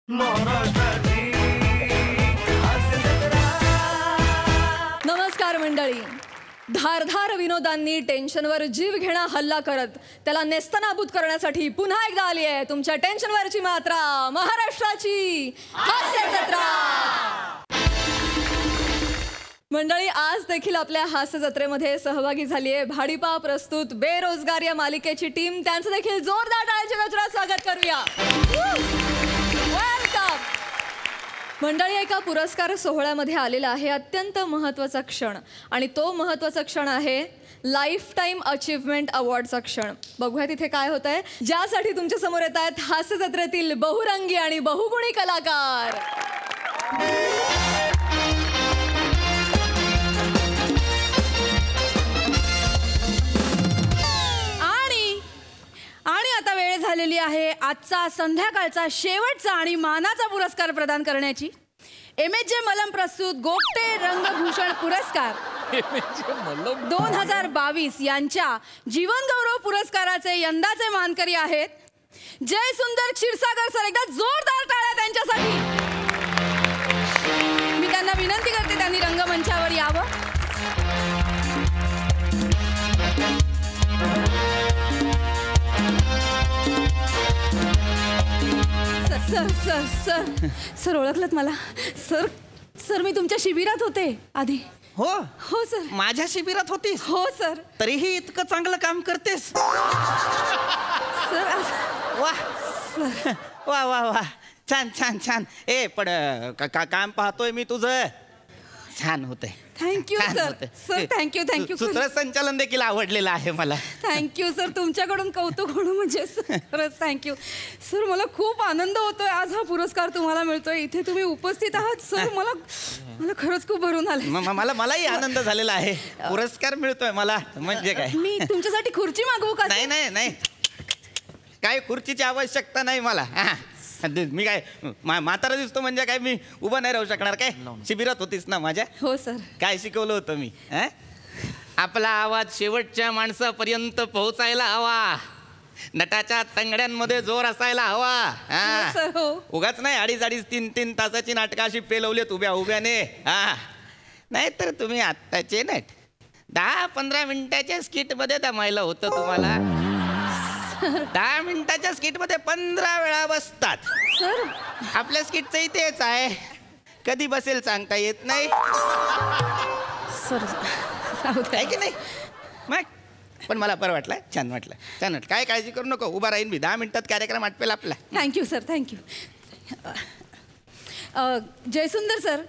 नमस्कार मंडळी. धारधार विनोदांनी टेन्शनवर जीव घेणा हल्ला करत त्याला नेस्तनाबूत करण्यासाठी पुन्हा एकदा आली आहे तुमच्या टेन्शनवरची मात्रा, महाराष्ट्राची हास्य जत्रा. मंडळी, आज देखील आपल्या हास्य जत्रेमध्ये सहभागी झाली आहे भाडीपा प्रस्तुत बेरोजगार या मालिकेची टीम. त्यांचं देखील जोरदार टाळ्यांच्या गजरात स्वागत करूया. वेलकम. मंडळी, एका पुरस्कार सोहळ्यामध्ये आलेला आहे अत्यंत महत्त्वाचा क्षण, आणि तो महत्त्वाचा क्षण आहे लाईफ टाईम अचीवमेंट अवॉर्डचा क्षण. बघूया तिथे काय होत आहे, ज्यासाठी तुमच्या समोर येत आहेत हास्य जत्रेतील बहुरंगी आणि बहुगुणी कलाकार. आणि आता वेळ झालेली आहे आजचा संध्याकाळचा शेवटचा आणि मानाचा पुरस्कार प्रदान करण्याची. MHJ मलम प्रस्तुत गोगटे रंगभूषण पुरस्कार 2022 यांच्या जीवन गौरव पुरस्काराचे यंदाचे मानकरी आहेत जय सुंदर क्षीरसागर सर. एकदा जोरदार टाळ्या त्यांच्यासाठी. मी त्यांना विनंती करते त्यांनी रंगमंचावर यावं. सर सर सर सर ओळखलत मला? सर सर मी तुमच्या शिबिरात होते आधी. हो हो सर. माझ्या शिबिरात होतीस? हो सर. तरीही इतकं चांगलं काम करतेस. सर वा सर वा वा वा, छान छान छान. ए पण काम पाहतोय मी तुझं, छान होतंय. Thank you sir. Sir thank you thank you. सूत्रसंचालन देखील आवडलेलं आहे मला. Thank you sir. तुमच्याकडून कौतुक होणं म्हणजे खरंच थँक्यू सर. मला खूप आनंद होतोय आज हा पुरस्कार तुम्हाला मिळतोय, इथे तुम्ही उपस्थित आहात सर. मला खरंच खूप भरून आलं. मलाही आनंद झालेला आहे. पुरस्कार मिळतोय मला म्हणजे काय. मी तुमच्यासाठी खुर्ची मागवू का? नाही नाही नाही, काय खुर्चीची आवश्यकता नाही मला. मी काय म्हातारा दिसतो म्हणजे काय मी उभं नाही राहू शकणार काय? शिबिरात होतीस ना माझ्या? हो सर. काय शिकवलं होतं मी? आपला आवाज शेवटच्या माणसापर्यंत पोहोचायला हवा, नटाच्या तंगड्यांमध्ये जोर असायला हवा. उगाच नाही 2.5-3 तासाची नाटकं अशी पेलवलीत उभ्या उभ्याने. नाही तर तुम्ही आत्ताचे नाहीत, 10-15 मिनिटाच्या स्किटमध्ये दमायला होतं तुम्हाला. 10 मिनिटाच्या स्किटमध्ये 15 वेळा बसतात सर. आपल्या स्किटचंही तेच आहे, कधी बसेल सांगता येत नाही. सर आहे की नाही? मग पण मला बरं वाटलं, छान वाटलं, छान वाटलं. काय काळजी करू नको, उभा राहीन मी. 10 मिनिटात कार्यक्रम आटपेल आपला. Thank you sir. Thank you. Jayasundar sir,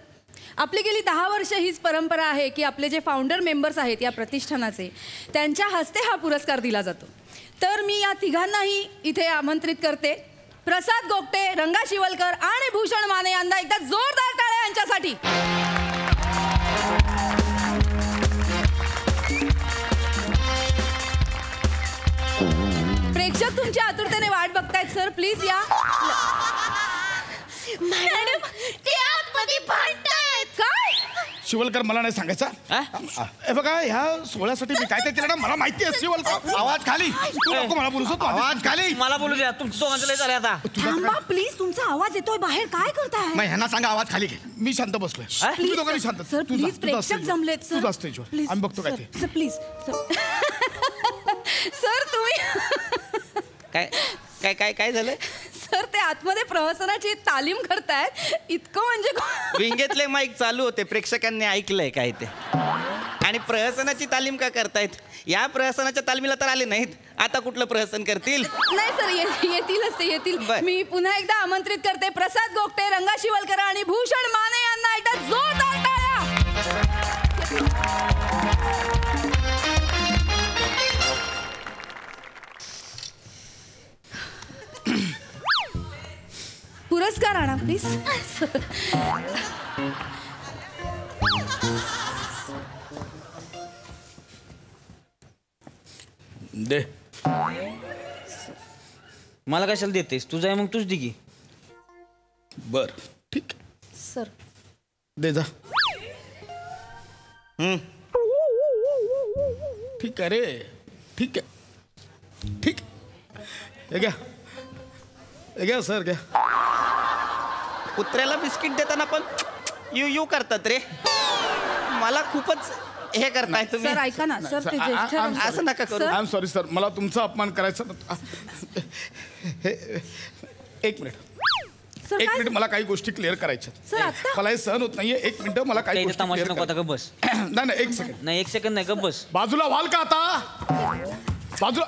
आपली गेली 10 वर्ष हीच परंपरा आहे की आपले जे फाउंडर मेंबर्स आहेत या प्रतिष्ठानाचे, त्यांच्या हस्ते हा पुरस्कार दिला जातो. तर मी या तिघांनाही इथे आमंत्रित करते. प्रसाद गोगटे, रंगा शिवलकर आणि भूषण माने यांना एकदा जोरदार टाळ्या यांच्यासाठी. प्रेक्षक तुमच्या आतुरतेने वाट बघतायत सर, प्लीज या. मॅडम, ते आतमध्ये भांडतायत. काय? शिवलकर मला नाही सांगायचा. हे बघा, ह्या सोहळ्यासाठी मी काय काय केलं ना मला माहिती आहे. शिवलकर आवाज खाली. तू नको मला बोलू. आवाज खाली. मला बोलू द्या. तुमचं दोघांचं लय झालंय आता. थांबा प्लीज, तुमचा आवाज येतोय बाहेर. काय करताय? मग ह्यांना सांगा आवाज खाली घे. मी शांत बसलोय. तुम्ही दोघांनी शांत. सर प्लीज, प्रेक्षक जमलेत सर. तू स्टेजवर आम्ही बघतो काय ते. Sir please. सर तुम्ही काय काय काय काय झालं? सर ते आतमध्ये प्रहसनाची तालीम करतायत. इतकं म्हणजे विंगेतले माईक चालू होते, प्रेक्षकांनी ऐकलंय काय ते. आणि प्रहसनाची तालीम का करतायत? या प्रहसनाच्या तालमीला तर आले नाहीत, आता कुठलं प्रहसन करतील? नाही सर, येतीलच ते येतील. मी पुन्हा एकदा आमंत्रित करते प्रसाद गोगटे, रंगा शिवलकर आणि भूषण माने यांना एकदा जोरदार टाळ्या. पुरस्कार आणा प्लीज. दे. मला कशाला देतेस? तुझं आहे मग तूच दे की. बर ठीक सर. दे जा. ठीक आहे रे, ठीक आहे, ठीक. हे घ्या, हे घ्या सर, घ्या. कुत्र्याला बिस्किट देताना पण यू यू करतात रे. मला खूपच हे करताय तुम्ही. सर ऐका ना सर, ते ज्येष्ठ असं नका करू. आय एम सॉरी सर, मला तुमचा अपमान करायचा हे एक मिनिट सर, एक काय? मिनिट, मला काही गोष्टी क्लिअर करायच्या. सर आता मला हे सहन होत नाहीये. एक मिनिट, मला काही गोष्टी तमाशा clear नको आता, करायच्या. गप बस. नाही नाही, एक सेकंड. नाही 1 सेकंद नाही, गप बस. बाजूला व्हाल का आता? बाजूला.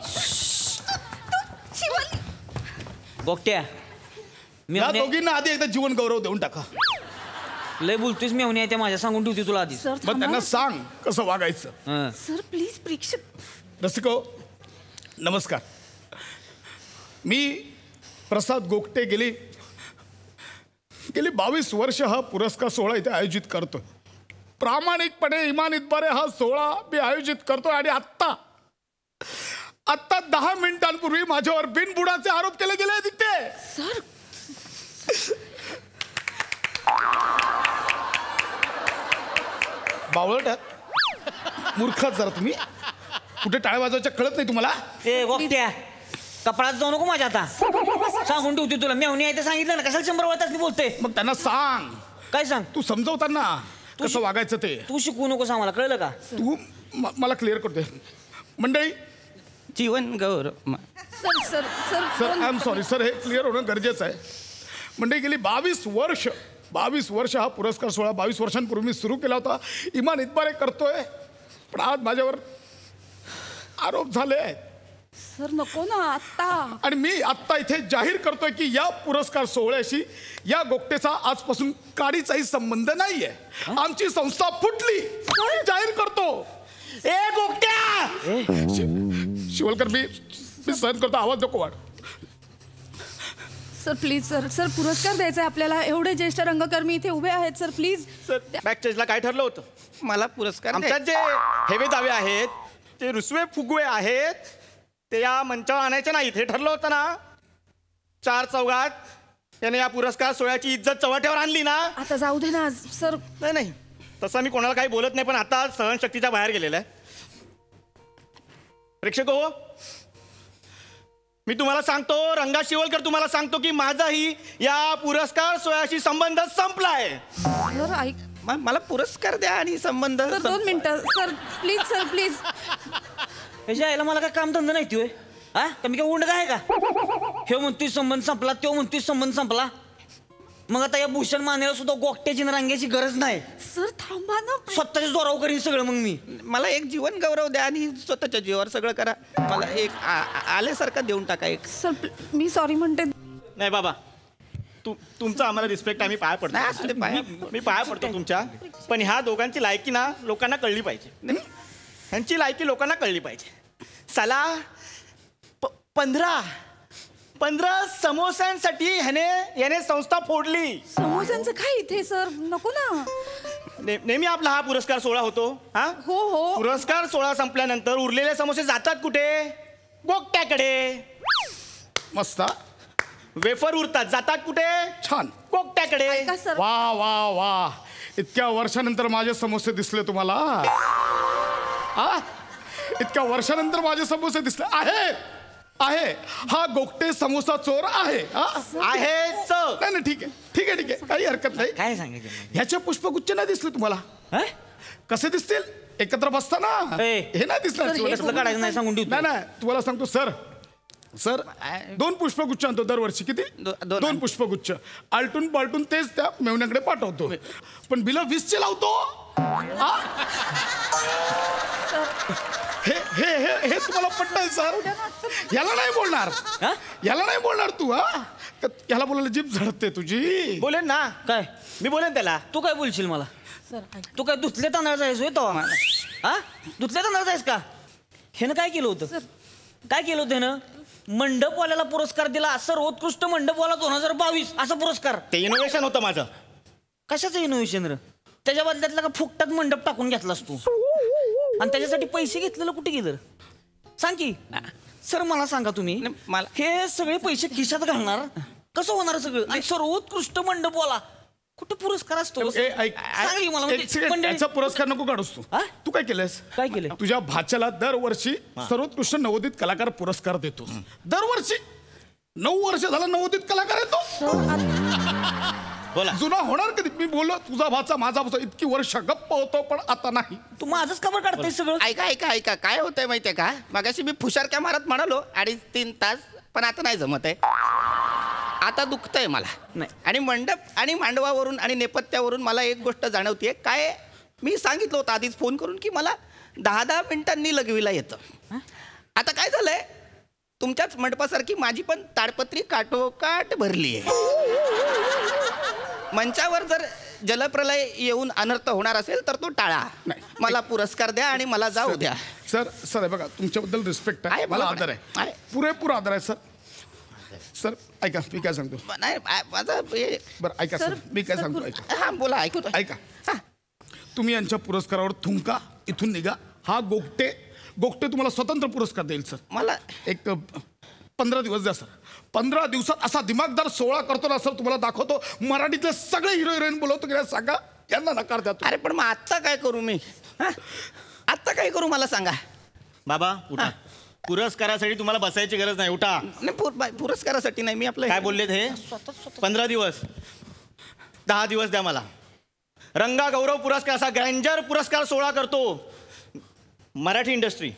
गोकट्या मी या दोघींना आधी एकदा जीवन गौरव देऊन टाका. लय बोलतोयस मी आहे त्या माझ्या, सांगून ठेवते तुला आधी. सर मग थांबा त्यांना ना. सांग कसं वागायचं. हं. सर प्लीज प्रेक्षक. रसिको नमस्कार. मी प्रसाद गोगटे गेली 22 वर्ष हा पुरस्कार सोहळा इथे आयोजित करतो. प्रामाणिकपणे इमानीतपणे हा सोहळा मी आयोजित करतो. आणि आत्ता 10 मिनिटांपूर्वी माझ्यावर बिनबुडाचे आरोप केले गेले तिथे. सर बावळटात मूर्खात जरा तुम्ही. कुठे टाळ्या वाजवायच्या कळत नाही तुम्हाला? ए गोकट्या कपडात जाऊ नको माझ्या आता, सांगून ठेवते तुला. मेवणी आहे ते सांगितलं ना, कशाला 100 वेळा बोलते. मग त्यांना सांग, काय सांग? तू समजवताना कसं वागायचं ते. तू शिकवू नकोस आम्हाला, कळलं का? तू मला क्लिअर करते. मंडळी, जीवन Gaurav. Sir sir sir sir I am sorry sir, हे क्लिअर होणं गरजेचं आहे. म्हणजे गेली 22 वर्ष हा पुरस्कार सोहळा 22 वर्षांपूर्वी मी सुरू केला होता. इमान इतबारे करतोय, पण आज माझ्यावर आरोप झाले आहेत. सर नको ना आत्ता. आणि मी आत्ता इथे जाहीर करतोय की या पुरस्कार सोहळ्याशी या गोगटेचा आजपासून काडीचाही संबंध नाहीये. आमची संस्था फुटली. जाहीर करतो. ए गोगट्या, शिवलकर, मी सहन करतो. आवाज नको वाढ. सर प्लीज सर, सर पुरस्कार द्यायचा आहे आपल्याला. एवढे ज्येष्ठ रंगकर्मी इथे उभे आहेत सर, प्लीज. बॅकस्टेजला काय ठरलं होतं? मला पुरस्कार आमच्यात जे हेवे दावे आहेत, ते रुसवे फुगवे आहेत, ते या मंचावर आणायचे नाहीत. हे ठरलं होतं ना. 4 चौघात याने या पुरस्कार सोहळ्याची इज्जत चव्हाट्यावर आणली ना. आता जाऊ दे ना सर. नाही तसं मी कोणाला काही बोलत नाही, पण आता सहनशक्तीच्या बाहेर गेलेलं आहे. प्रेक्षक हो, मी तुम्हाला सांगतो, रंगा शिवलकर तुम्हाला सांगतो की माझाही या पुरस्कार सोहळ्याशी संबंध संपलाय. सर ऐक, मला पुरस्कार द्या आणि संबंध. सर 2 मिनिटं सर, प्लीज सर प्लीज. ह्याच्या आईला मला काय काम धंदा नाही होय. हा कमी काय उंड काय का? हे म्हणतोय संबंध संपला, तो म्हणतोय संबंध संपला. मग आता या भूषण मानेला सुद्धा गोकट्याची रांग्याची गरज नाही. सर थांबा ना. स्वतःच्या जोरावर करीन सगळं. मग मी मला एक जीवन गौरव द्या आणि स्वतःच्या जीवावर सगळं करा. मला एक आल्यासारखं देऊन टाका एक. सर मी सॉरी म्हणते. नाही बाबा, तुमचा आम्हाला रिस्पेक्ट, आम्ही पाया नाही, असू दे, पाया. पडतो. मी पाया पडतो तुमच्या. पण ह्या दोघांची लायकी ना लोकांना कळली पाहिजे. ह्यांची लायकी लोकांना कळली पाहिजे. साला 15 समोस्यांसाठी याने संस्था फोडली. समोस्यांचं काय इथे सर, नको ना. नेहमी आपला हा पुरस्कार सोहळा होतो. हा हो हो. पुरस्कार सोहळा संपल्यानंतर उरलेले समोसे जातात कुठे? गोगट्याकडे. मस्त. वेफर उरतात, जातात कुठे? छान. गोगट्याकडे. ऐका सर. वा वा वा, इतक्या वर्षानंतर माझे समोसे दिसले तुम्हाला? इतक्या वर्षानंतर माझे समोसे दिसले. आहे हा गोगटे समोसा चोर आहे. आहेच. नाही ठीक आहे, काही हरकत नाही. काय सांगायचं? ह्याचे पुष्पगुच्छ नाही दिसले तुम्हाला? कसे दिसतील? एकत्र बसताना हे नाही दिसणार. कसलं काढायचं नाही, सांगून ठेवतो. नाही तुम्हाला सांगतो सर 2 पुष्पगुच्छ आणतो दरवर्षी. किती? 2 पुष्पगुच्छ. आलटून पालटून तेच त्या मेवण्याकडे पाठवतो. पण बिल 20चे लावतो. हे तुम्हाला पटतंय सर? याला नाही बोलणार तू. याला बोलायला जीभ झडते तुझी. बोलेन ना. काय? मी बोलेन त्याला. तू काय बोलशील मला? सर तू काय धुतले तांदळाचा आहेस होय तो? हा धुतले तांदळाचा आहेस का? ह्यानं काय केलं होतं? ह्यानं मंडपवाल्याला पुरस्कार दिला. सर्वोत्कृष्ट मंडपवाला 2022 असा पुरस्कार. ते इनोव्हेशन होतं माझं. कशाचं इनोव्हेशन रे? त्याच्या बदल्यातला का फुकटात मंडप टाकून घेतलास तू? आणि त्याच्यासाठी पैसे घेतलेलं कुठे गेलं? सांग की सर, मला सांगा तुम्ही. हे सगळे पैसे खिशात घालणार कसं होणार सगळं? आणि सर्वोत्कृष्ट मंडपवाला कुठे पुरस्कार असतो? याचा पुरस्कार नको काढूस तू. तू काय केलंस? काय केलं? तुझ्या भाच्याला दरवर्षी सर्वोत्कृष्ट नवोदित कलाकार पुरस्कार देतोस. दरवर्षी 9 वर्ष झालं नवोदित कलाकार येतो. बोला. जुना होणार कधी? मी बोललो तुझा भाचा माझा भाचा इतकी वर्ष गप्प होतो, पण आता नाही. तू माझंच काबर काढताय सगळं? ऐका ऐका ऐका, काय होतंय माहितीये का, मगाशी मी फुशारक्या मारत म्हणालो 2.5-3 तास, पण आता नाही जमत आहे. आता दुखतंय मला नाही. आणि मंडप आणि मांडवावरून आणि नेपथ्यावरून मला एक गोष्ट जाणवतीये. काय, मी सांगितलं होतं आधीच फोन करून की मला 10-10 मिनिटांनी लघवीला येतं. आता काय झालंय, तुमच्याच मंडपासारखी माझी पण ताडपत्री काठोकाठ भरली आहे. मंचावर जर जलप्रलय येऊन अनर्थ होणार असेल तर तो टाळा. मला पुरस्कार द्या आणि मला जाऊ द्या. सर बघा, तुमच्याबद्दल रिस्पेक्ट आहे, मला आदर आहे, पुरेपूर आदर आहे सर. ऐका मी काय सांगतो. नाही माझा बरं ऐका सर, मी काय सांगतो ऐका. हा बोला, ऐकतो. ऐका, तुम्ही यांच्या पुरस्कारावर थुंका, इथून निघा. हा गोगटे तुम्हाला स्वतंत्र पुरस्कार देईल सर. मला एक 15 दिवस द्या सर. 15 दिवसात असा दिमागदार सोहळा करतो ना सर, तुम्हाला दाखवतो. मराठीतले सगळे हिरो हिरोईन बोलवतो की सांगा, यांना नकार द्या. अरे पण मग आत्ता काय करू मी? आत्ता काय करू मला सांगा. बाबा उठा. पुरस्कारासाठी तुम्हाला बसायची गरज नाही, उठा. नाही पुरस्कारासाठी नाही, मी आपलं काय बोलले हे? 15 दिवस, 10 दिवस द्या मला. रंगा गौरव पुरस्कार असा ग्रँजर पुरस्कार सोहळा करतो मराठी इंडस्ट्री.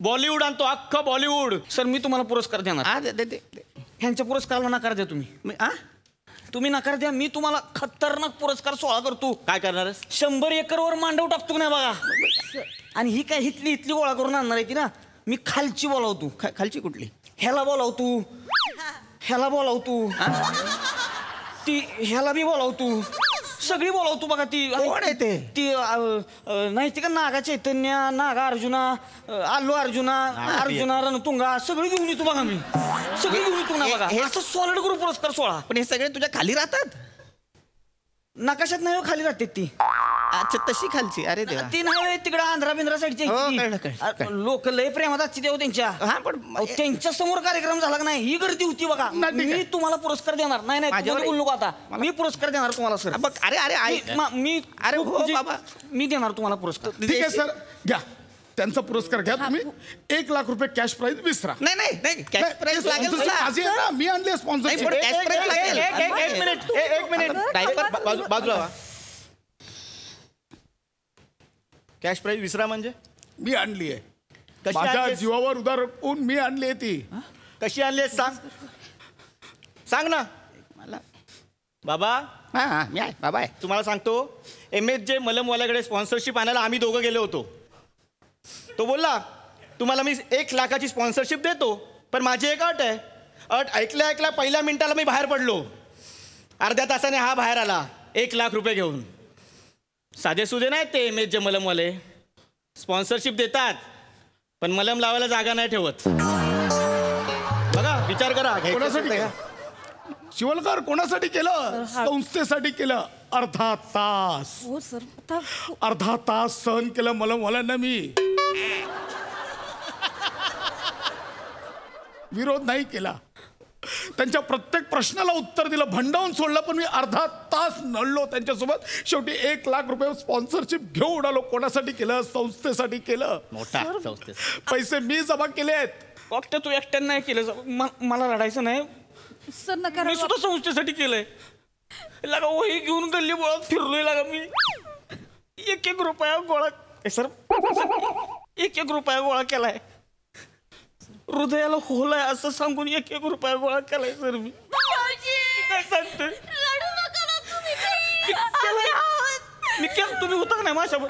बॉलिवूड आणतो, अख्खं बॉलिवूड. सर मी तुम्हाला पुरस्कार देणार. ह्यांच्या पुरस्काराला नकार द्या तुम्ही. तुम्ही नकार द्या, मी तुम्हाला खतरनाक पुरस्कार सोहळा करतो. काय करणार? 100 एकरवर मांडव टाकतो ना बघा. आणि ही काय इथली गोळा करून आणणार आहे ती ना. मी खालची बोलावतो. खालची कुठली? ह्याला बोलावतो, ह्याला बोलावतो, ती ह्याला बी बोलावतो, सगळी बोलावतो बघा. ती कोण आहे ते? ती नाही ती का नागा चैतन्य, नागा अर्जुना, आल्लू अर्जुना रणतुंगा सगळी घेऊन येतो बघा. मी सगळी घेऊन येतो ना बघा. असं सॉलिड ग्रुप पुरस्कार सोहळा. पण हे सगळे तुझ्या खाली राहतात? नकाशात नाही खाली राहते ती. अच्छा तशी खालची. अरे देवा. ती नाही तिकडं आंध्रा बिंद्रा साईडची. लोक लय प्रेमात असते देव त्यांच्या. हा पण त्यांच्या समोर कार्यक्रम झाला का नाही, ही गर्दी होती बघा. मी तुम्हाला पुरस्कार देणार. नाही बोलू नको आता. मी पुरस्कार देणार तुम्हाला सर. बघ अरे मी अरे हो बाबा, मी देणार तुम्हाला पुरस्कार. ठीक आहे सर, घ्या त्यांचा पुरस्कार घ्या तुम्ही. 1 लाख रुपये कॅश प्राइज विसरा. नाही कॅश प्राइज लागेल तुला. मी आणले स्पॉन्सर. कॅश प्राइज लागेल. एक मिनिट बाजूला. कॅश प्राइज विसरा म्हणजे? मी आणली आहे. कशी माझ्या आणलीस? जीवावर उदार होऊन मी आणली आहे ती. कशी आणली सांग ना मला. बाबा हा मी आहे बाबा आहे. तुम्हाला सांगतो, MSJ मलमवाल्याकडे स्पॉन्सरशिप आणायला आम्ही दोघं गेलो होतो. तो बोलला तुम्हाला मी 1 लाखाची स्पॉन्सरशिप देतो, पण माझी एक अट आहे. अट ऐकल्या पहिल्या मिनिटाला मी बाहेर पडलो. अर्ध्या तासाने हा बाहेर आला 1 लाख रुपये घेऊन. साधे सुधे नाहीत ते MSJ मलमवाले. स्पॉन्सरशिप देतात पण मलम लावायला जागा नाही ठेवत. बघा विचार करा. कोणासाठी केलं? शिवलकर कोणासाठी केलं? संस्थेसाठी केलं. अर्धा तास हो सर. अर्धा तास सहन केलं मलमवाल्यांना मी. विरोध नाही केला, त्यांच्या प्रत्येक प्रश्नाला उत्तर दिलं, भंडावून सोडलं, पण मी अर्धा तास नळलो त्यांच्यासोबत. शेवटी 1 लाख रुपये स्पॉन्सरशिप घेऊन आलो. कोणासाठी केलं? संस्थेसाठी केलं. मोठा संस्थे. पैसे मी जमा केलेत. फक्त तू एकट्यानं नाही केलं. मला रडायचं नाही सर नकार. मी सुद्धा संस्थेसाठी केलंय. लागा वही घेऊन गल्ली बोळात फिरलोय लागा मी. 1 रुपया गोळा सर 1 रुपया गोळा केलाय. हृदयाला होलाय असं सांगून 1 रुपया गोळा केलाय सर मी. काय सांगतोय? मी केलं. तुम्ही होता का नाही माझ्यासोबत?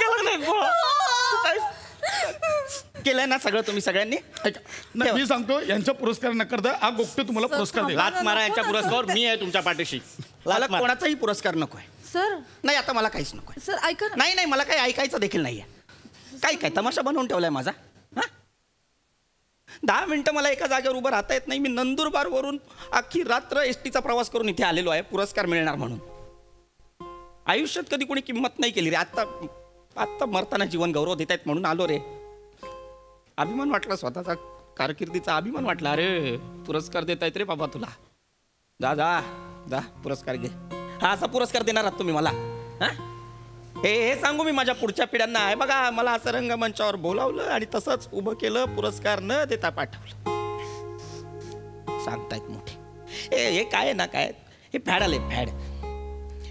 केलं नाही गोळा? केलंय ना सगळं तुम्ही सगळ्यांनी. नाही, मी सांगतो यांच्या पुरस्कार नकार. हा गोष्ट तुम्हाला पुरस्कार देईल. लात मारा यांच्या पुरस्कारावर. मी आहे तुमच्या पाठीशी. मला कोणाचाही पुरस्कार नकोय. सर नाही आता मला काहीच नकोय. सर ऐका ना. नाही मला काही ऐकायचं देखील नाहीये. काय तमाशा बनवून ठेवलाय माझा? 10 मिनिटं मला एका जागेवर उभं राहता येत नाही. मी नंदुरबार वरून अख्खी रात्र एसटीचा प्रवास करून इथे आलेलो आहे पुरस्कार मिळणार म्हणून. आयुष्यात कधी कोणी किंमत नाही केली रे. आत्ता मरताना जीवन गौरव देत आहेत म्हणून आलो रे. अभिमान वाटला, स्वतःचा कारकिर्दीचा अभिमान वाटला. अरे पुरस्कार देत आहेत रे बाबा तुला. जा पुरस्कार घे. हा असा पुरस्कार देणार आहात तुम्ही मला? हे सांगू मी माझ्या पुढच्या पिढ्यांना. आहे बघा, मला असं रंगमंचावर बोलावलं आणि तसंच उभं केलं, पुरस्कार न देता पाठवलं. सांगतायत मोठे. हे काय ना काय, हे फॅड आले फॅड.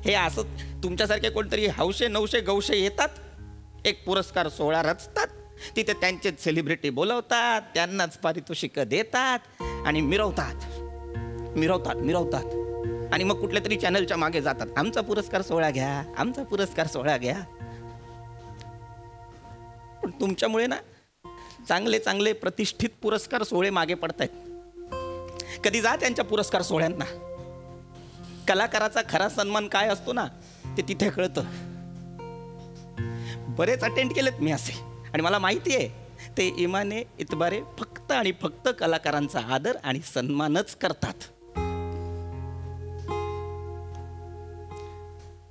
हे असं तुमच्यासारखे कोणतरी हौशे नवशे गौशे येतात, एक पुरस्कार सोहळा रचतात, तिथे त्यांचे सेलिब्रिटी बोलवतात, त्यांनाच पारितोषिकं देतात आणि मिरवतात आणि मग कुठल्या तरी चॅनलच्या मागे जातात, आमचा पुरस्कार सोहळा घ्या, आमचा पुरस्कार सोहळा घ्या. पण तुमच्यामुळे ना चांगले चांगले प्रतिष्ठित पुरस्कार सोहळे मागे पडतायत. कधी जा त्यांच्या पुरस्कार सोहळ्यांना. कलाकाराचा खरा सन्मान काय असतो ना ते तिथे कळतं. बरेच अटेंड केलेत मी असे आणि मला माहिती आहे ते इमाने इतबारे फक्त आणि फक्त कलाकारांचा आदर आणि सन्मानच करतात.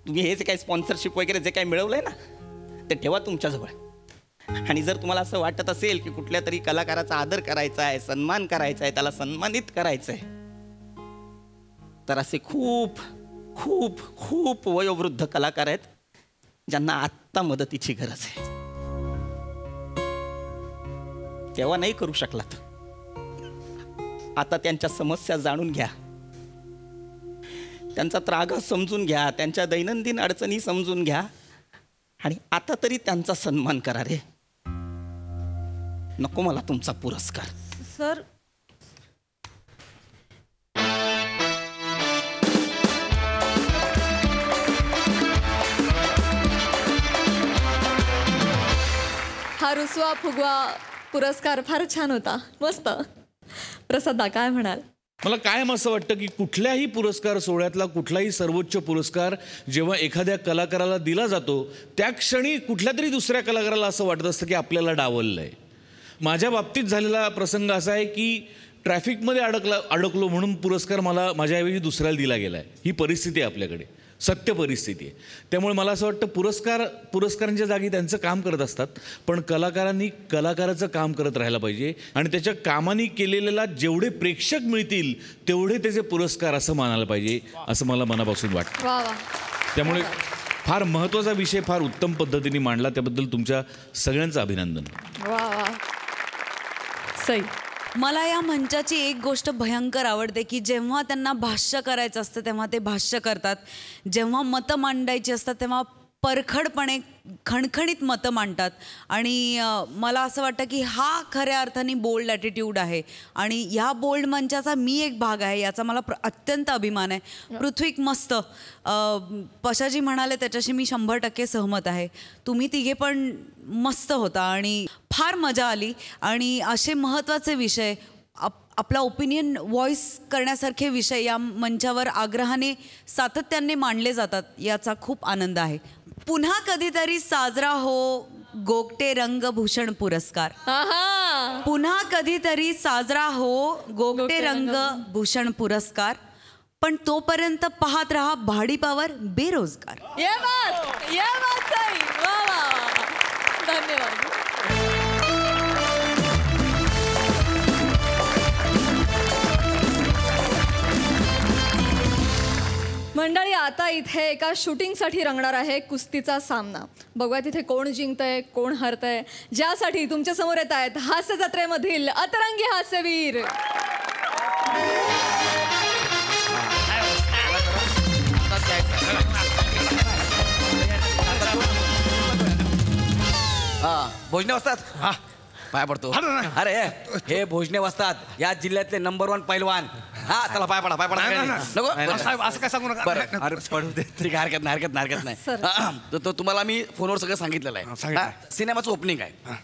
तुम्ही हे जे काही स्पॉन्सरशिप वगैरे जे काही मिळवलंय ना ते ठेवा तुमच्याजवळ. आणि जर तुम्हाला असं वाटत असेल की कुठल्या तरी कलाकाराचा आदर करायचा आहे, सन्मान करायचा आहे, त्याला सन्मानित करायचं आहे, तर असे खूप खूप खूप वयोवृद्ध कलाकार आहेत ज्यांना आत्ता मदतीची गरज आहे. तेव्हा नाही करू शकलात, आता त्यांच्या समस्या जाणून घ्या, त्यांचा त्रागा समजून घ्या, त्यांच्या दैनंदिन अडचणी समजून घ्या आणि आता तरी त्यांचा सन्मान करा रे. नको मला तुमचा पुरस्कार. सर हा रुसवा फुगवा पुरस्कार फार छान होता, मस्त. प्रसादा काय म्हणाल? मला कायम असं वाटतं की कुठल्याही पुरस्कार सोहळ्यातला कुठलाही सर्वोच्च पुरस्कार जेव्हा एखाद्या कलाकाराला दिला जातो त्या क्षणी कुठल्या तरी दुसऱ्या कलाकाराला असं वाटत असतं की आपल्याला डावललंय. माझ्या बाबतीत झालेला प्रसंग असा आहे की ट्रॅफिकमध्ये अडकलो म्हणून पुरस्कार मला माझ्याऐवजी दुसऱ्याला दिला गेला आहे. ही परिस्थिती आहे आपल्याकडे, सत्य परिस्थिती आहे. त्यामुळे मला असं वाटतं पुरस्कारांच्या जागी त्यांचं काम करत असतात, पण कलाकारांनी कलाकाराचं काम करत राहायला पाहिजे आणि त्याच्या कामाने केलेल्याला जेवढे प्रेक्षक मिळतील तेवढे त्याचे पुरस्कार असं मानायला पाहिजे, असं मला मनापासून वाटतं. वा वा. त्यामुळे फार महत्त्वाचा विषय फार उत्तम पद्धतीने मांडला, त्याबद्दल तुमच्या सगळ्यांचं अभिनंदन. वा वा. सई. मला या मंचाची एक गोष्ट भयंकर आवडते की जेव्हा त्यांना भाष्य करायचं असतं तेव्हा ते भाष्य करतात, जेव्हा मांडायची असतात तेव्हा परखडपणे खणखणीत मतं मांडतात. आणि मला असं वाटतं की हा खऱ्या अर्थाने बोल्ड ॲटिट्यूड आहे आणि ह्या बोल्ड मंचाचा मी एक भाग आहे, याचा मला अत्यंत अभिमान आहे. पृथ्वीक मस्त, पशाजी म्हणाले त्याच्याशी मी 100% सहमत आहे. तुम्ही तिघे पण मस्त होता आणि फार मजा आली. आणि असे महत्त्वाचे विषय, आपला ओपिनियन व्हॉइस करण्यासारखे विषय या मंचावर आग्रहाने सातत्याने मांडले जातात, याचा खूप आनंद आहे. पुन्हा कधीतरी साजरा हो गोगटे रंगभूषण पुरस्कार. पुन्हा कधीतरी साजरा हो गोगटे रंगभूषण पुरस्कार. पण तोपर्यंत पाहत रहा भाडीपावर बेरोजगार. ये बात सई. वा वा. धन्यवाद. मंडळी, आता इथे एका शूटिंगसाठी रंगणार आहे कुस्तीचा सामना. बघूया तिथे कोण जिंकतंय कोण हरतंय, ज्यासाठी तुमच्या समोर येत आहेत हास्य जत्रेमधील अतरंगी हास्यवीर. भोजने वाजतात. पाय पडतो. अरे हे भोजने वाजतात या जिल्ह्यातले नंबर 1 पैलवान. हा चला पाय पडा नको असं काय सांगू नका. बरं अरे पडू दे. ठीक आहे, हरकत नाही. तो तुम्हाला मी फोनवर सगळं सांगितलेलं आहे. सिनेमाचं ओपनिंग आहे,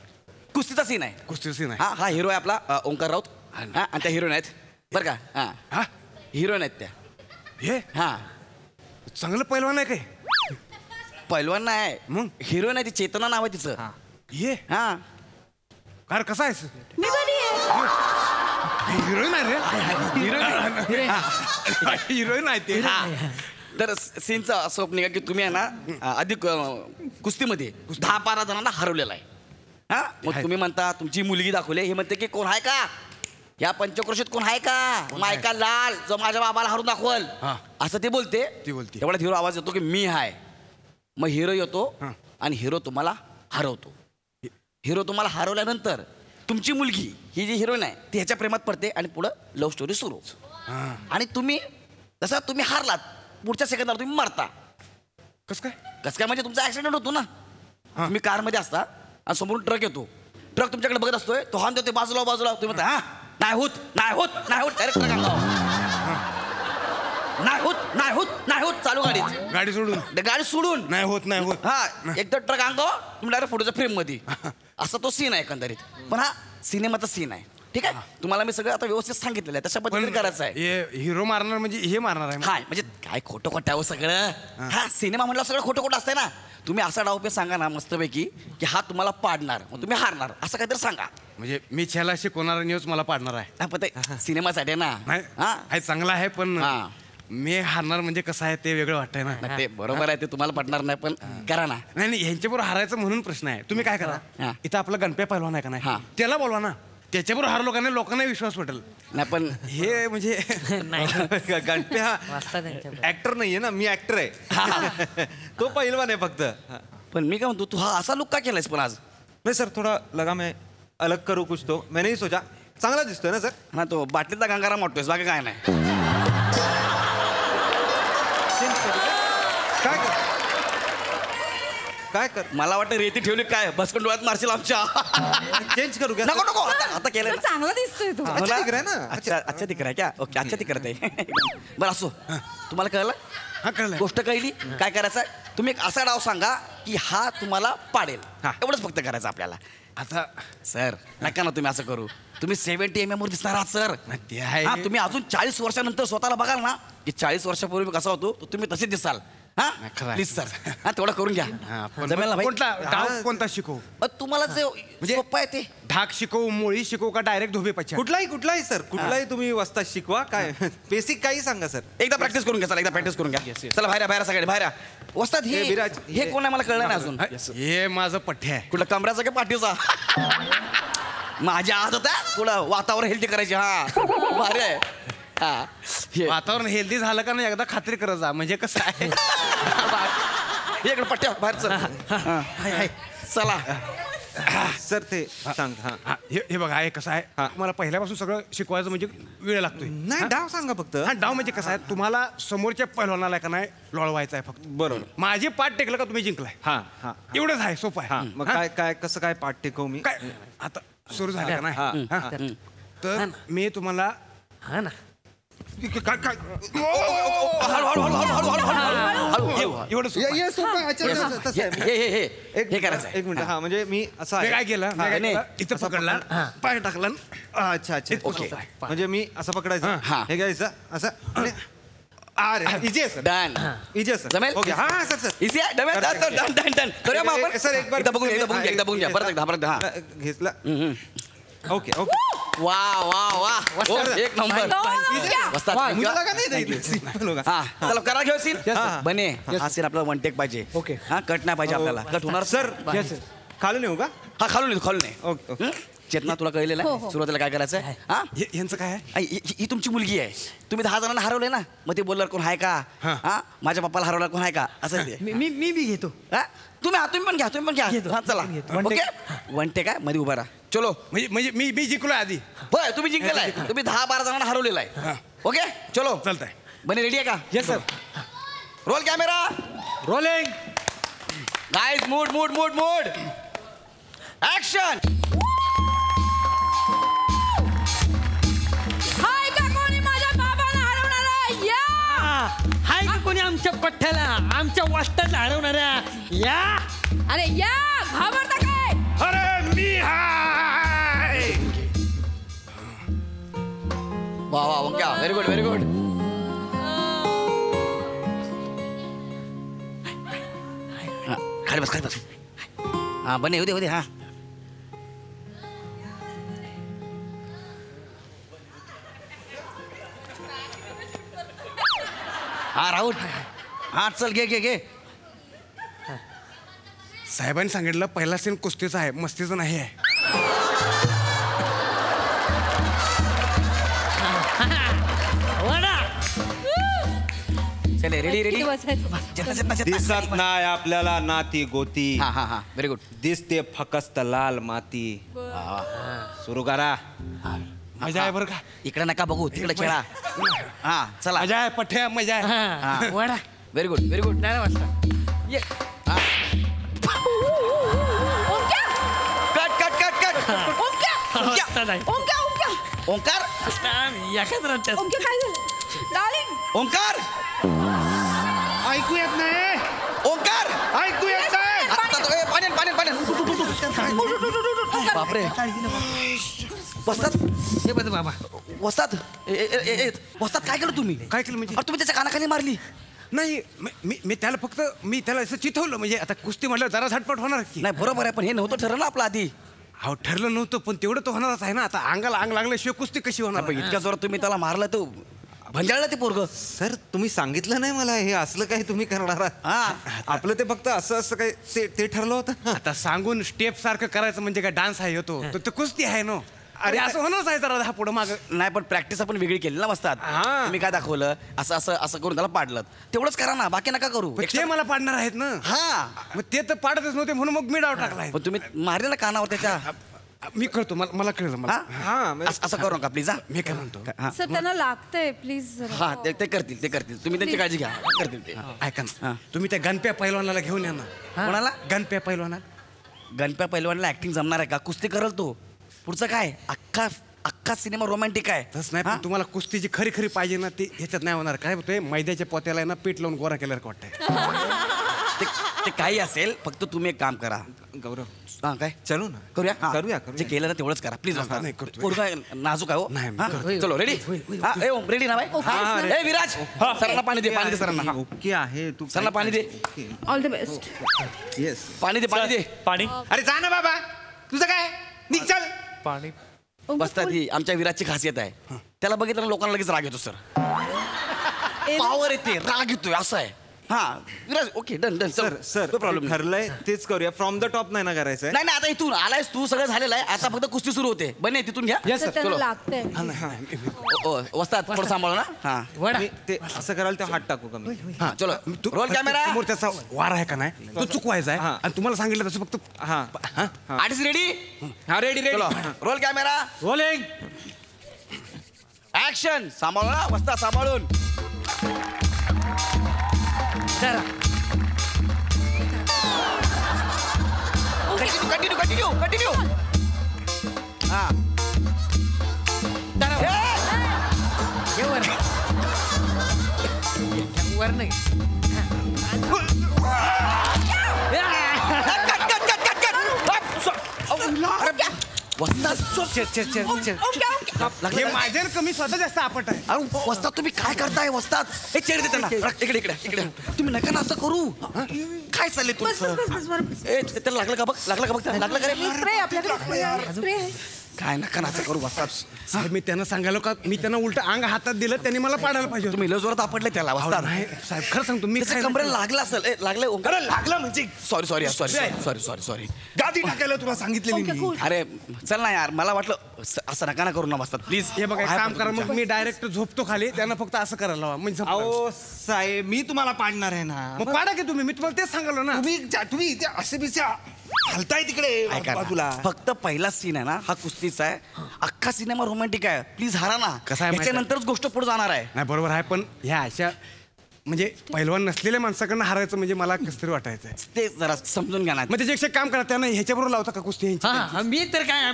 कुस्तीचा सीन आहे. कुस्ती सीन आहे. हा हिरो आहे आपला ओंकार राऊत. आणि त्या हिरोईन आहेत बरं का. हा हिरोईन आहेत त्या. हे हा चांगलं पैलवान आहे काय? पैलवान नाही मग हिरोईन आहे ती, चेतना नाव आहे तिचं. ये हा अरे कसा आहेस? मी बरी आहे. हिरोईन आहे रे. हिरोईन आहे ते. तर सीनचं असं ओपनिंग आहे की तुम्ही आहे ना अधिक कुस्तीमध्ये 10-12 जणांना हरवलेला आहे. हा मग तुम्ही म्हणता तुमची मुलगी दाखवली, हे म्हणते की कोण आहे का या पंचक्रोशीत, कोण आहे का मायका लाल जो माझ्या बाबाला हरून दाखवल, असं ते बोलते. तेवढ्यात हिरो आवाज येतो की मी आहे. मग हिरो येतो आणि हिरो तुम्हाला हरवतो. हिरो तुम्हाला हरवल्यानंतर तुमची मुलगी ही जी हिरोईन आहे ती ह्याच्या प्रेमात पडते आणि पुढं लव्ह स्टोरी सुरू. आणि तुम्ही तसा तुम्ही हारलात पुढच्या सेकंदाला तुम्ही मरता. कसं काय? कसं काय म्हणजे तुमचा ऍक्सिडेंट होतो ना. तुम्ही कारमध्ये असता आणि समोरून ट्रक येतो. ट्रक तुमच्याकडे बघत असतोय, तो हॉर्न देतोय बाजूला बाजूला. तुम्ही म्हणता हा नाही होत नाही होत नाही होत, डायरेक्ट ट्रक अंगावर. नाही होत नाही होत नाही होत, चालू गाडी सोडून गाडी सोडून नाही होत नाही होत. हा एकदा ट्रक अंगावर, तुम्ही डायरेक्ट फोटोच्या फ्रेम मध्ये. असा तो सीन आहे एकंदरीत. पण हा सिनेमाचा सीन आहे. ठीक आहे, तुम्हाला मी सगळं आता व्यवस्थित सांगितलेलं आहे, तशा पद्धतीने करायचं आहे. हिरो मारणार म्हणजे हे मारणार आहे. हा म्हणजे काय खोटं खोटं आहे सगळं. हा सिनेमा म्हटलं सगळं खोटं खोटं असतंय ना. तुम्ही असा डावपे सांगा ना मस्तपैकी की हा तुम्हाला पाडणार, मग तुम्ही हारणार, असं काहीतरी सांगा. म्हणजे मी छेला शिकवणारा न्यूज मला पाडणार आहे. पण ते सिनेमासाठी ना. नाही चांगला आहे, पण मी हारणार म्हणजे कसं आहे ते वेगळं वाटतंय ना. ते बरोबर आहे, ते तुम्हाला पटणार नाही, पण करा ना. नाही नाही, ह्यांच्याबरोबर हारायचं म्हणून प्रश्न आहे. तुम्ही काय करा, इथं आपला गणप्या पहिलवान आहे का नाही, त्याला बोलवा ना. त्याच्याबरोबर हारलो का नाही लोकांना विश्वास वाटेल. नाही पण हे म्हणजे गणप्या ऍक्टर नाहीये ना, मी ऍक्टर आहे. तो पहिलवान आहे फक्त. पण मी काय म्हणतो, तू हा असा लुक का केलायस पण आज? नहीं सर, थोड़ा लगा मैं अलग करूँ कुछ, तो मैंने ही सोचा. चांगला दिसतोय ना सर. हा तो बाटलीचा गंगारा मोठतोयस, बाकी काय नाही. काय कर मला वाटतं रेती ठेवली काय बसकन डोळ्यात मारशील आमच्या. चेंज करू क्या? नको नको, आता केलं ना. चांगला दिसतोय तो. अच्छा दिख रहा है ना. अच्छा दिख रहा है क्या? ओके, अच्छा दिख रहा है. बरं असो, तुम्हाला कळलं? हा कळलं. गोष्ट कळली. काय करायचं आहे, तुम्ही एक असा डाव सांगा की हा तुम्हाला पाडेल. एवढंच फक्त करायचं आपल्याला. आता सर नका ना तुम्ही असं करू. तुम्ही 70 mm वर दिसणार आहात सर. ते आहे. हा तुम्ही अजून 40 वर्षानंतर स्वतःला बघाल ना की 40 वर्षापूर्वी कसा होतो, तुम्ही तसेच दिसाल. हा प्लीज सर, हा तेवढं करून घ्या. जमेल ना भाई? कोणता डाव कोणता शिकवू? तुम्हाला जे सोपं आहे ते. ढाक शिकवू, मोळी शिकवू का डायरेक्ट धोबे पच्छा? कुठलाही सर, कुठलाही तुम्ही वस्ताद शिकवा. काय बेसिक काही सांगा सर. एकदा प्रॅक्टिस करून घ्या. चला एकदा प्रॅक्टिस करून घ्या. चला बाहेर सगळे बाहेर. वस्ताद हे विराज, हे कोण आहे मला कळलं नाही अजून. हे माझं पठ्य आहे. कुठला कमराचा का पाठीचा? माझ्या आत होता कुठं वातावरण हेल्दी करायचे. हा भारी आहे. हा वातावरण हेल्दी झालं का नाही एकदा खात्री करत जा. म्हणजे कसं आहे, इकडे पट्ट्या बाहेर चल. चला सर ते सांग. हा, हे बघा हे कसं आहे, मला पहिल्यापासून सगळं शिकवायचं म्हणजे वेळ लागतोय. नाही डाव सांगा फक्त. हा डाव म्हणजे कसं आहे, तुम्हाला समोरच्या पहिलवानाला का नाही लोळवायचं आहे फक्त. बरोबर. माझी पाठ टेकलं का तुम्ही जिंकलाय. हा हा एवढंच आहे, सोपं आहे. मग काय काय कसं काय पाठ टेकवू मी? काय आता सुरू झालं का नाही, तर मी तुम्हाला हा ना एवढं सोपं आहे. हे करायचं. एक मिनिट. हा म्हणजे मी असं मी काय केलं, इथं पकडला, पाय टाकला. अच्छा अच्छा ओके. म्हणजे मी असं पकडायचं, हे घ्यायचं असं. अरे इजी आहे सर. डन. इजी आहे सर. जमेल? ओके. हा सर सर इझी आहे. डन. करूया मग आपण. सर एक बार एकदा बघून घ्या. परत एकदा. घेतला. Okay okay. वा वा वा, एक नंबर. चला करा घेऊ सीन. बने हा सीन आपला वन टेक पाहिजे. ओके. हा कट नाही पाहिजे आपल्याला. कट होणार सर. खालून येऊ का? हा खालून नाही. ओके. चेतना तुला कळलेलं आहे सुरुवातीला काय करायचं. हा यांचं काय आहे, ही तुमची मुलगी आहे. तुम्ही 10 जणांना हरवलंय ना, मग ते बोलणार कोण आहे का? हा माझ्या पप्पाला हरवला कोण आहे का, असं ते. मी बी घेतो. तुम्ही पण घ्या. हा चला ओके. वन टेक आहे, मध्ये उभा राहा. चलो. म्हणजे मी जिंकलोय आधी. होय तुम्ही जिंकलेला आहे. तुम्ही 10-12 जणांना हरवलेला आहे. ओके चलो. चालतंय. बने रेडी आहे का? Yes sir. Roll camera. Rolling. Guys mood action. हाय का कोणी माझ्या बाबाला हरवणारा? या हाय का कोणी आमच्या पठ्ठ्याला, आमच्या वास्ताला हरवणाऱ्या? या अरे या, घाबरता काय? अरे मी हाय. वा वंक्या, व्हेरी गुड. खाली बस. हा बने होते हा. हा राहुल. हा चल घे. साहेबांनी सांगितलं पहिला सीन कुस्तीचा आहे, मस्तीचा नाही आहे. चले रेडी. दिसत नाही आपल्याला नाती गोती. हा व्हेरी गुड. दिसते फकस्त लाल माती. सुरू करा. मजा आहे बरं का. इकडे नका बघू तिकडे खेळा. हा चला मजा आहे पठ्या मजा आहे. वडा व्हेरी गुड व्हेरी गुड. नाही वाजता ये cut cut cut cut. Omkar काय झालं डार्लिंग? ओंकार ऐकू येत नाही. ओंकार ऐकू येत नाही. पाण्यात पाण्यात पाण्यात. बापरे वस्तात हे बघ बाबा वस्तात वस्तात काय केलं तुम्ही? काय केलं म्हणजे? अरे तुम्ही त्याच्या कानाखाली मारली. नाही मी त्याला फक्त त्याला असं चिथवलं म्हणजे आता कुस्ती म्हटलं जरा झटपट होणार की. नाही बरोबर आहे पण हे नव्हतं ठरलं आपलं आधी. अहो ठरलं नव्हतं पण तेवढं तर होणारच आहे ना. आता अंगाला अंग लागल्याशिवाय कुस्ती कशी होणार? पण इतक्या जोरात तुम्ही त्याला मारलं तो भंजाळलं ते पोरग. सर तुम्ही सांगितलं नाही मला हे असलं काही तुम्ही करणार. आपलं ते फक्त असं काही ते ठरलं होतं. आता सांगून स्टेप सारखं करायचं म्हणजे काय डान्स आहे होतो तो कुस्ती आहे नो. अरे असं होणारच आहे जरा हा पुढं माग. नाही पण प्रॅक्टिस आपण वेगळी केली ना मस्तात. तुम्ही काय दाखवलं असं असं असं करून त्याला पाडलं तेवढंच करा ना बाकी नका करू. ते मला पाडणार आहेत ना. हा मग ते तर पाडतच नव्हते म्हणून मग मी डाव टाकलाय. पण तुम्ही मारले ना कानावर त्याच्या. मी करतो मला कळलं मला. असं करू नका प्लीज. मी काय म्हणतो सर त्यांना लागतंय प्लीज. हा ते करतील तुम्ही त्यांची काळजी घ्या करतील ते. ऐका ना तुम्ही त्या गणप्या पैलवानाला घेऊन या ना. कोणाला? गणप्या पैलवाना. गणप्या पैलवानला ऍक्टिंग जमणार आहे का? कुस्ती करल तो. पुढचं काय अख्खा सिनेमा रोमॅन्टिक आहे. तसं नाही पण तुम्हाला कुस्तीची खरी खरी पाहिजे ना ती ह्याच्यात नाही होणार. काय होतंय मैद्याच्या पोत्याला ना पीठ लावून गोरा केल्यावर वाटतंय. ते काही असेल फक्त तुम्ही एक काम करा गौरव हा काय चलू ना करूया जे केलं ना तेवढंच करा प्लीज. पोरगा नाजूक आहे हो. नाही, चलो रेडी रेडी ना भाई. ए विराज सरांना पाणी दे सरांना. ओके आहे तू सरांना पाणी दे. All the best. येस पाणी दे पाणी. अरे जा ना बाबा तुझं काय निघ चल. पाणी बसतात ही आमच्या विराजची खासियत आहे. त्याला बघितलं लोकांना लगेच राग येतो सर. पावर येते राग येतोय असं आहे. हा Viraj okay done sir problem ठरलंय तेच करूया. फ्रॉम द टॉप नाही ना करायचंय. नाही आता इथून आलायस तू सगळं झालेलं आहे. आता फक्त कुस्ती सुरू होते. बने तिथून घ्या. त्यांना लागतंय. वस्तात थोडं सांभाळू ना. हा ते असं कराल तर हात टाकू कमी. हा चलो रोल कॅमेरा. समोर त्याचा वार आहे का नाही तो चुकवायचा आहे. आणि तुम्हाला सांगितलं तसं फक्त आर्टिस्ट रेडी. हा ready roll camera rolling action. सांभाळू ना वस्तात सांभाळून. कंटिन्यू हा वर नाही. माझ्या कमी स्वतः जास्त आपट आहे. अरे वस्तात तुम्ही काय करताय वस्तात? हे चेड देते ना इकडे तुम्ही नका ना असं करू. काय चालले तुमचं? त्याला लागलं का बघ लागलं का रे? स्प्रे आपल्याकडे स्प्रे आहे. काय नका ना असं करू वस्तात. साहेब मी त्यांना सांगायला का मी त्यांना उलट अंग हातात दिलं त्यांनी मला पाडायला पाहिजे. तुम्ही लय जोरात आपटले त्याला वस्तात. नाही साहेब खरं सांगतो मी कमरेला लागला असेल. लागलं ओंकार लागलं म्हणजे सॉरी गादी टाकायला तुला सांगितलेली. अरे चल ना यार मला वाटलं असं नका ना करू ना वस्तात प्लीज. हे बघा काम करा मग मी डायरेक्ट झोपतो खाली. त्यांना फक्त असं करायला लावा म्हणजे. अहो साहेब मी तुम्हाला पाडणार आहे ना. मग पाडा की तुम्ही. मी तुम्हाला तेच सांगालो ना. तुम्ही इथे असे बिसे हलताय तिकडे बाजूला. फक्त पहिला सीन आहे ना हा कुस्तीचा आहे. अख्खा सिनेमा रोमॅन्टिक आहे. प्लीज हारा ना. कसं आहे त्याच्यानंतरच गोष्ट पुढे जाणार आहे. नाही बरोबर आहे पण ह्या अशा म्हणजे पहिलवान नसलेल्या माणसाकडनं हारायचं म्हणजे मला कसं तरी वाटायचं. ते जरा समजून घ्या ना. मग त्याच्यापेक्षा काम करा त्यांना ह्याच्याबरोबर लावता का कुस्ती. मी तर काय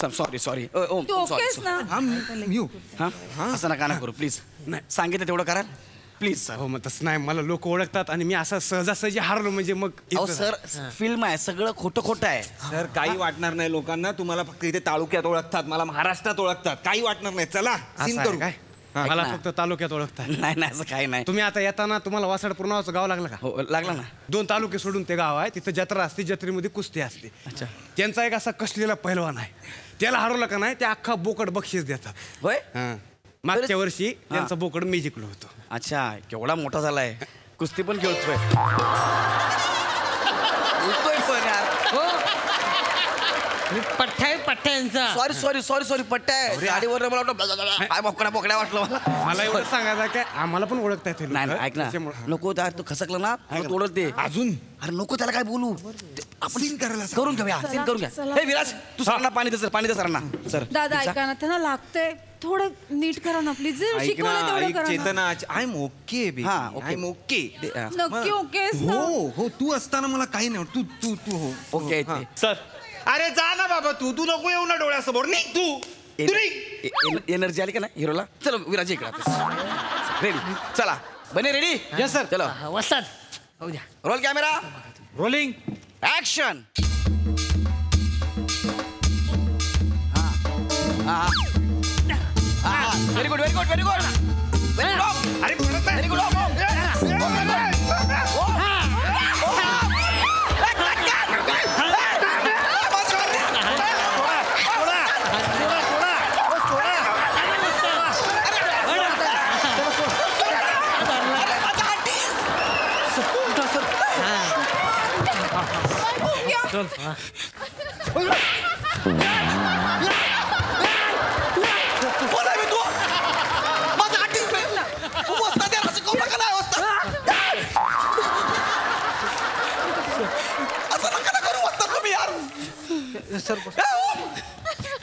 सॉरी असं नका ना करू प्लीज. सांगितलं तेवढं करा प्लीज. हो मग तसं नाही मला लोक ओळखतात आणि मी असं सहजासहजी हारलो म्हणजे मग. सर फिल्म आहे सगळं खोटं आहे. सर काही वाटणार नाही लोकांना. तुम्हाला फक्त इथे तालुक्यात ओळखतात मला महाराष्ट्रात ओळखतात. काही वाटणार नाही. चला सीन करू. काय मला फक्त तालुक्यात ओळखतात. नाही असं काही नाही. तुम्ही आता येताना तुम्हाला वासाडपूर नावाचं गाव लागलं का? हो लागलं ना. 2 तालुके सोडून ते गाव आहे. तिथं जत्रा असते. जत्रेमध्ये कुस्ती असते. अच्छा त्यांचा एक असा कसलेला पहिलवान आहे. त्याला हरवलं का नाही ते अख्खा बोकड बक्षीस देतात. होय मागच्या वर्षी त्यांचं बोकड मी जिंकलो होतो. अच्छा केवढा मोठा झालाय. कुस्ती पण खेळतोय. पठ्ठा पट्ट्यांचा. सॉरी पट्ट्या आहे. गाडीवर मला वाटलं काय बोकड्या वाटलं मला एवढं सांगायचं काय आम्हाला पण ओळखता येते. नाही ऐक ना, नको त्या तू खसकलं ना तोडत दे अजून. अरे नको त्याला काय बोलू, आपण सीन करायला करून घेऊया. सीन करून घ्या. हे विराज तू सरांना पाणी दे सरांना. सर दादा ऐका ना, त्यांना लागतंय थोडं नीट करा ना प्लीज. शिकवलं तेवढं करा ना. Chetana I am okay I am okay. नक्की ओके हो तू असताना मला काही नाही. तू हो ओके सर. अरे जा ना बाबा, तू नको येऊ ना डोळ्यासमोर. निघ तू. एनर्जी आली का ना हिरोला. चलो विराज इकडे रेडी. चला बने रेडी. Yes sir. चलो वसत हो द्या. Role camera rolling action. Very good अरे व्हेरी गुड.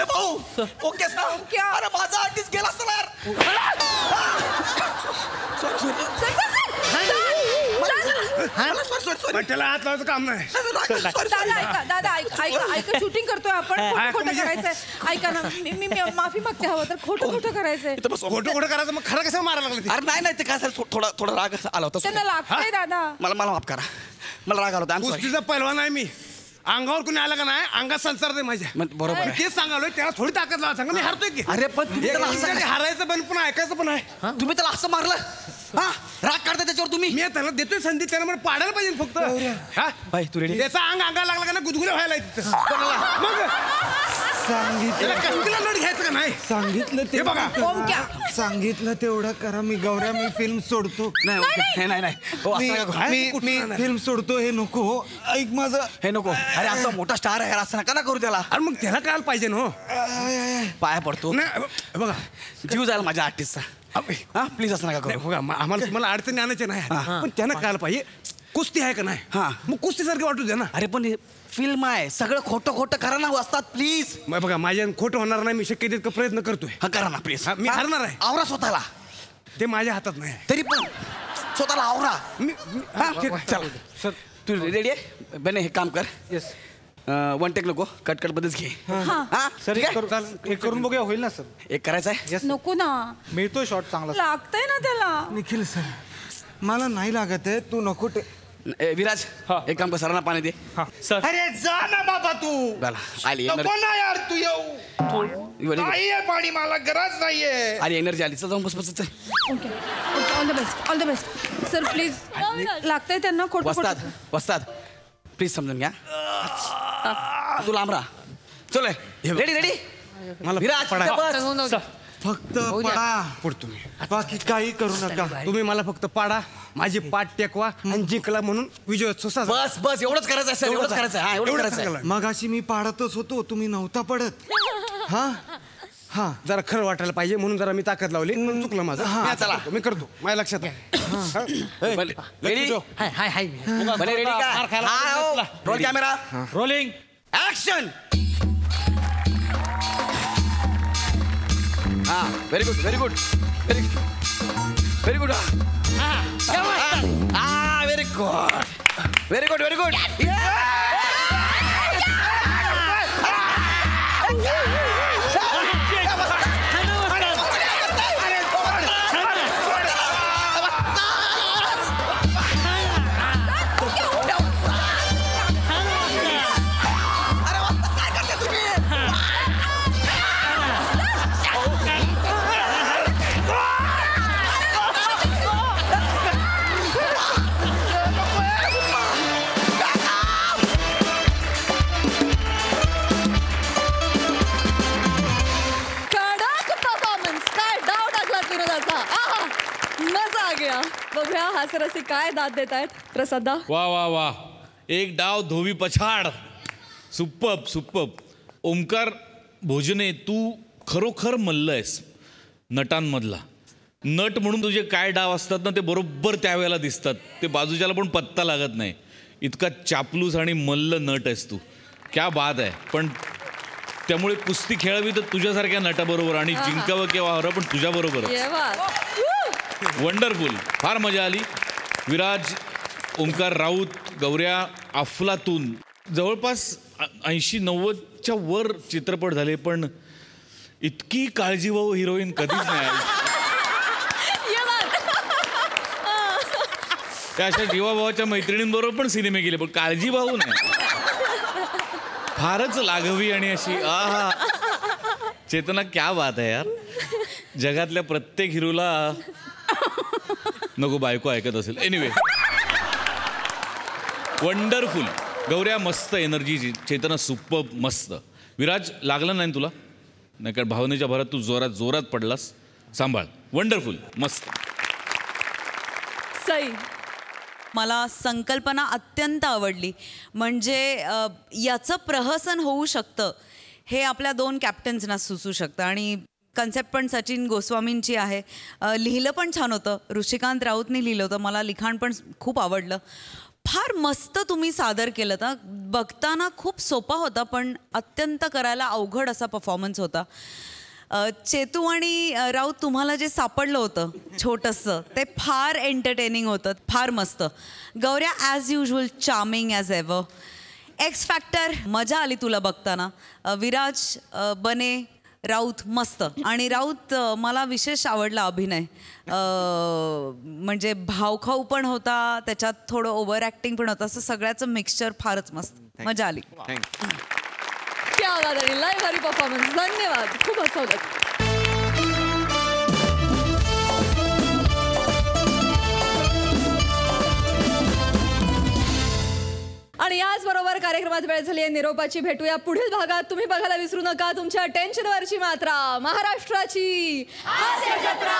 भाऊ ओके अरे माझा आर्टिस्ट गेला असणार. त्याला हात लावायचं काम नाही. दादा ऐका शूटिंग करतोय आपण. खोटं करायचंय. ऐका ना, मी माफी मागते. हवं तर खोटं करायचंय. खोटं करायचं मग खरं कसं मारायला लागलं. अरे नाही ते काय सर थोडा राग आला होता. त्यांना लागतंय दादा. मला माफ करा, मला राग आला होता. कुस्तीचा पहिलवान आहे मी. अंगावर कुणी आला का नाही अंगात संसार दे माझ्या. बरोबर तेच सांगालोय, त्याला थोडी ताकद लावा. सांगा मी हारतोय की. अरे पण हारायचं पण पुन्हा ऐकायचं पण आहे. तुम्ही त्याला असं मारलं. हा राग काढता त्याच्यावर तुम्ही. मी त्याला देतोय संधी, त्याला मला पाडायला पाहिजे फक्त. बाई तू रेडी. त्याचा अंगाला लागला का ना गुदगुल्या व्हायला मग सांगितलं लढ घ्यायचं का नाही. सांगितलं ते बघा. सांगितलं तेवढं करा. मी गौऱ्या मी फिल्म सोडतो. नाही मी फिल्म सोडतो. हे नको. ऐक माझं. हे नको. अरे आमचा मोठा स्टार आहे, असं नका ना करू त्याला. अरे मग त्याला कळायला पाहिजे ना. पाया पडतो. बघा जीव जायला माझ्या आर्टिस्टचा. हा प्लीज असं नका करू. बघा आम्हाला तुम्हाला अडचणी आणायचे नाही, पण त्यांना कळायला पाहिजे कुस्ती आहे का नाही. मग कुस्तीसारखी वाटू द्या ना. अरे पण फिल्म आहे, सगळं खोटं करा ना असतात प्लीज. बघा माझ्या खोटं होणार नाही. मी शक्य तितकं प्रयत्न करतोय. हा करा ना प्लीज. मी हारणार आहे. आवरा स्वतःला. ते माझ्या हातात नाही. तरी पण स्वतःला आवरा. चला सर तू रेडी आहे. बने हे काम कर. येस. वन टेक नको, कट मध्येच घे. सर हे करून बघूया. होईल ना सर. एक करायचं आहे. नको ना, मिळतोय शॉट चांगला. लागतंय ना त्याला. निखिल सर मला नाही लागत आहे. तू नको. विराज एक काम कर, सरांना पाणी दे. अरे जा ना बाबा तू. आली यार तू येऊ. नाहीये पाणी, मला गरज नाहीये. आली एनर्जी आली. चल जाऊन बस. Okay all the best sir please. लागतंय त्यांना खोटं. वस्ताद प्लीज समजून घ्या. तू लांब राहा. चल रेडी. मला विराज फक्त पडा. पडतो मी. बाकी काही करू नका. तुम्ही मला फक्त पाडा, माझी पाठ टेकवा आणि जिंकला म्हणून विजयोत्सव साजरा. बस एवढंच करायचं आहे. एवढंच करायचं आहे. मगाशी मी पाडतच होतो, तुम्ही नव्हता पडत. हा जरा खरं वाटायला पाहिजे म्हणून जरा मी ताकद लावली. म्हणून चुकलं माझं. चला मी करतो. माझ्या लक्षात रेडी. रेडी का. Role camera rolling action. Very good. Very good. Very good. बघूया हास्यरसिक काय दाद देत आहेत. प्रसादा. वा एक डाव धोबी पछाड. सुप्पब. ओमकार भोजने, तू खरोखर मल्ल आहेस नटांमधला. नट म्हणून तुझे काय डाव असतात ना ते बरोबर त्यावेळेला दिसतात. ते बाजूच्याला पण पत्ता लागत नाही. इतका चापलूस आणि मल्ल नट आहेस तू. क्या बात आहे. पण त्यामुळे कुस्ती खेळावी तर तुझ्यासारख्या नटाबरोबर आणि जिंकावं किंवा हरं पण तुझ्याबरोबर. वंडरफुल. फार मजा आली. विराज, ओंकार राऊत, गौऱ्या, अफलातून जवळपास 80-90च्या वर चित्रपट झाले पण इतकी काळजीवाहू हिरोईन कधीच नाही. त्या अशा जीवाभावाच्या मैत्रिणींबरोबर पण सिनेमे गेले पण काळजीभाऊ नाही. फारच लाघवी आणि अशी चेतना. क्या बात आहे यार. जगातल्या प्रत्येक हिरोला नको बायको ऐकत असेल. Anyway, wonderful. गौऱ्या मस्त एनर्जी. चेतना सुपर मस्त. विराज, लागलं नाही तुला? नाही कारण भावनेच्या भरात तू जोरात पडलास. सांभाळ. वंडरफुल. मस्त. सई, मला संकल्पना अत्यंत आवडली. म्हणजे याचं प्रहसन होऊ शकतं हे आपल्या 2 कॅप्टन्सना सुचू शकतं. आणि कन्सेप्ट पण सचिन गोस्वामींची आहे. लिहिलं पण छान होतं. ऋषिकांत राऊतने लिहिलं होतं. मला लिखाण पण खूप आवडलं. फार मस्त तुम्ही सादर केलं तर. बघताना खूप सोपा होता पण अत्यंत करायला अवघड असा परफॉर्मन्स होता. चेतू आणि राऊत तुम्हाला जे सापडलं होतं छोटंसं ते फार एंटरटेनिंग होतं. फार मस्त. गौऱ्या as usual charming as ever. X factor मजा आली तुला बघताना. विराज, बने, राऊत मस्त. आणि राऊत मला विशेष आवडला अभिनय. म्हणजे भावखाऊ पण होता, त्याच्यात थोडं ओव्हर ॲक्टिंग पण होतं. असं सगळ्याचं मिक्सचर फारच मस्त. मजा आली. क्या बात आहे. लय भारी परफॉर्मन्स. धन्यवाद. खूप हसवलं. आणि याचबरोबर कार्यक्रमात वेळ झाली आहे निरोपाची. भेटूया पुढील भागात. तुम्ही बघायला विसरू नका तुमच्या टेन्शनवरची मात्रा, महाराष्ट्राची हास्य जत्रा.